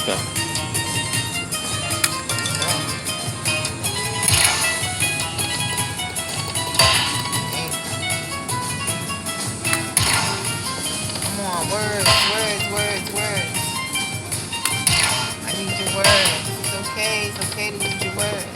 go. Come on, words. I need your words. It's okay to use your words.